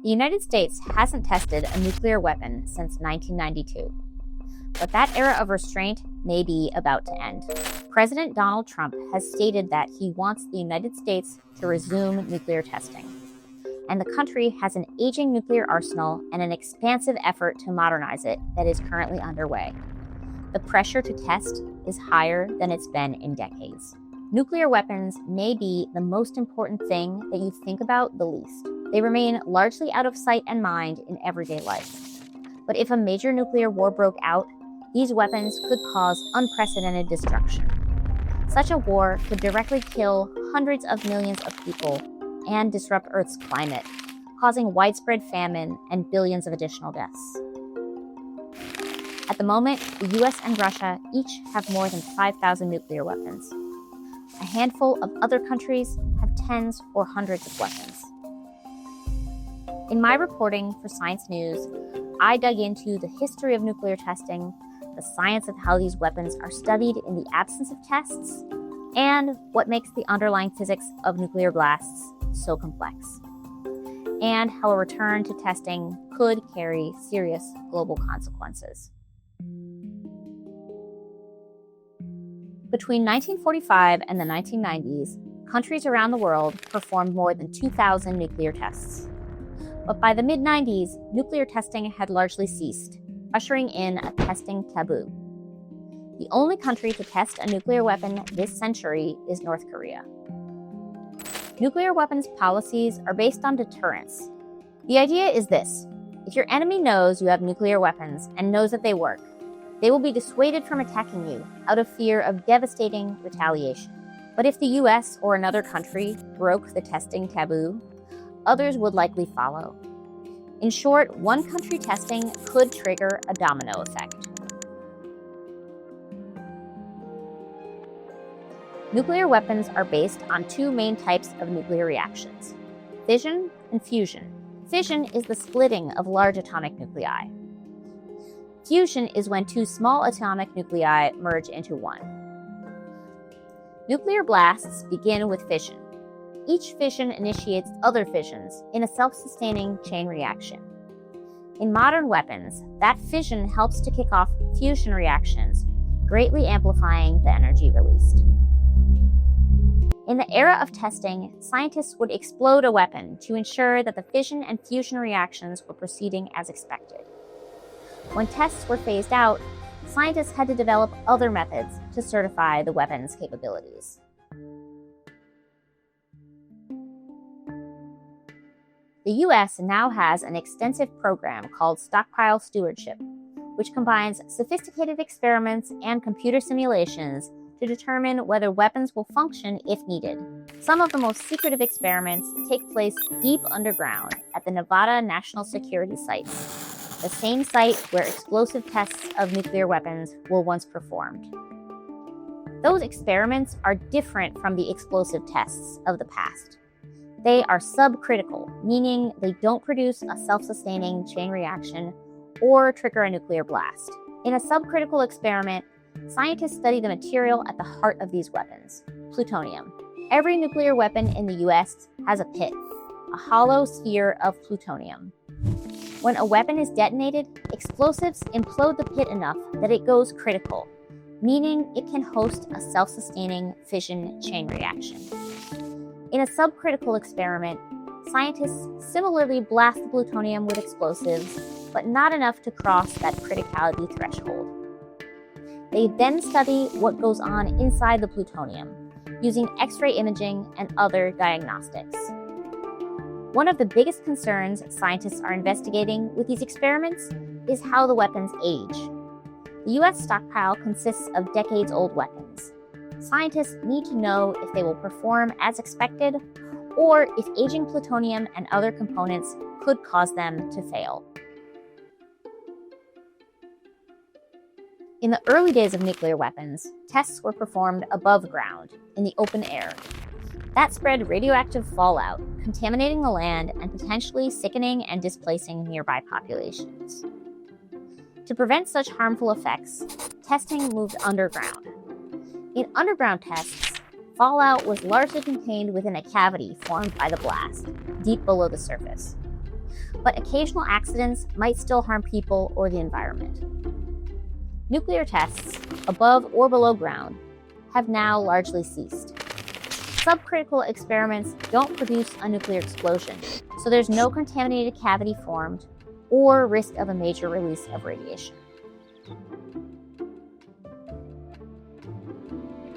The United States hasn't tested a nuclear weapon since 1992. But that era of restraint may be about to end. President Donald Trump has stated that he wants the United States to resume nuclear testing. And the country has an aging nuclear arsenal and an expansive effort to modernize it that is currently underway. The pressure to test is higher than it's been in decades. Nuclear weapons may be the most important thing that you think about the least. They remain largely out of sight and mind in everyday life. But if a major nuclear war broke out, these weapons could cause unprecedented destruction. Such a war could directly kill hundreds of millions of people and disrupt Earth's climate, causing widespread famine and billions of additional deaths. At the moment, the US and Russia each have more than 5,000 nuclear weapons. A handful of other countries have tens or hundreds of weapons. In my reporting for Science News, I dug into the history of nuclear testing, the science of how these weapons are studied in the absence of tests, and what makes the underlying physics of nuclear blasts so complex, and how a return to testing could carry serious global consequences. Between 1945 and the 1990s, countries around the world performed more than 2,000 nuclear tests. But by the mid-90s, nuclear testing had largely ceased, ushering in a testing taboo. The only country to test a nuclear weapon this century is North Korea. Nuclear weapons policies are based on deterrence. The idea is this: if your enemy knows you have nuclear weapons and knows that they work, they will be dissuaded from attacking you out of fear of devastating retaliation. But if the US or another country broke the testing taboo, others would likely follow. In short, one country testing could trigger a domino effect. Nuclear weapons are based on two main types of nuclear reactions: fission and fusion. Fission is the splitting of large atomic nuclei. Fusion is when two small atomic nuclei merge into one. Nuclear blasts begin with fission. Each fission initiates other fissions in a self-sustaining chain reaction. In modern weapons, that fission helps to kick off fusion reactions, greatly amplifying the energy released. In the era of testing, scientists would explode a weapon to ensure that the fission and fusion reactions were proceeding as expected. When tests were phased out, scientists had to develop other methods to certify the weapon's capabilities. The US now has an extensive program called Stockpile Stewardship, which combines sophisticated experiments and computer simulations to determine whether weapons will function if needed. Some of the most secretive experiments take place deep underground at the Nevada National Security Sites, the same site where explosive tests of nuclear weapons were once performed. Those experiments are different from the explosive tests of the past. They are subcritical, meaning they don't produce a self-sustaining chain reaction or trigger a nuclear blast. In a subcritical experiment, scientists study the material at the heart of these weapons, plutonium. Every nuclear weapon in the US has a pit, a hollow sphere of plutonium. When a weapon is detonated, explosives implode the pit enough that it goes critical, meaning it can host a self-sustaining fission chain reaction. In a subcritical experiment, scientists similarly blast the plutonium with explosives, but not enough to cross that criticality threshold. They then study what goes on inside the plutonium, using X-ray imaging and other diagnostics. One of the biggest concerns scientists are investigating with these experiments is how the weapons age. The US stockpile consists of decades-old weapons. Scientists need to know if they will perform as expected or if aging plutonium and other components could cause them to fail. In the early days of nuclear weapons, tests were performed above ground, in the open air. That spread radioactive fallout, contaminating the land and potentially sickening and displacing nearby populations. To prevent such harmful effects, testing moved underground. In underground tests, fallout was largely contained within a cavity formed by the blast, deep below the surface. but occasional accidents might still harm people or the environment. Nuclear tests, above or below ground, have now largely ceased. Subcritical experiments don't produce a nuclear explosion, so there's no contaminated cavity formed or risk of a major release of radiation.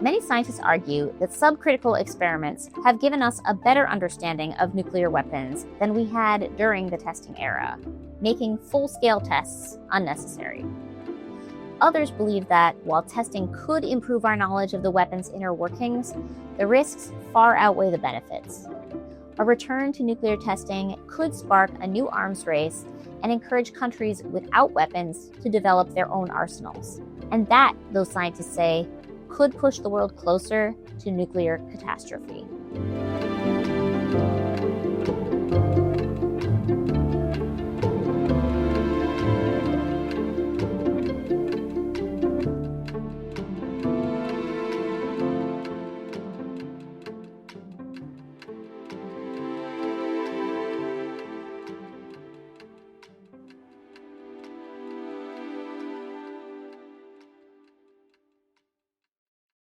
Many scientists argue that subcritical experiments have given us a better understanding of nuclear weapons than we had during the testing era, making full-scale tests unnecessary. Others believe that while testing could improve our knowledge of the weapon's inner workings, the risks far outweigh the benefits. A return to nuclear testing could spark a new arms race and encourage countries without weapons to develop their own arsenals. And that, those scientists say, could push the world closer to nuclear catastrophe.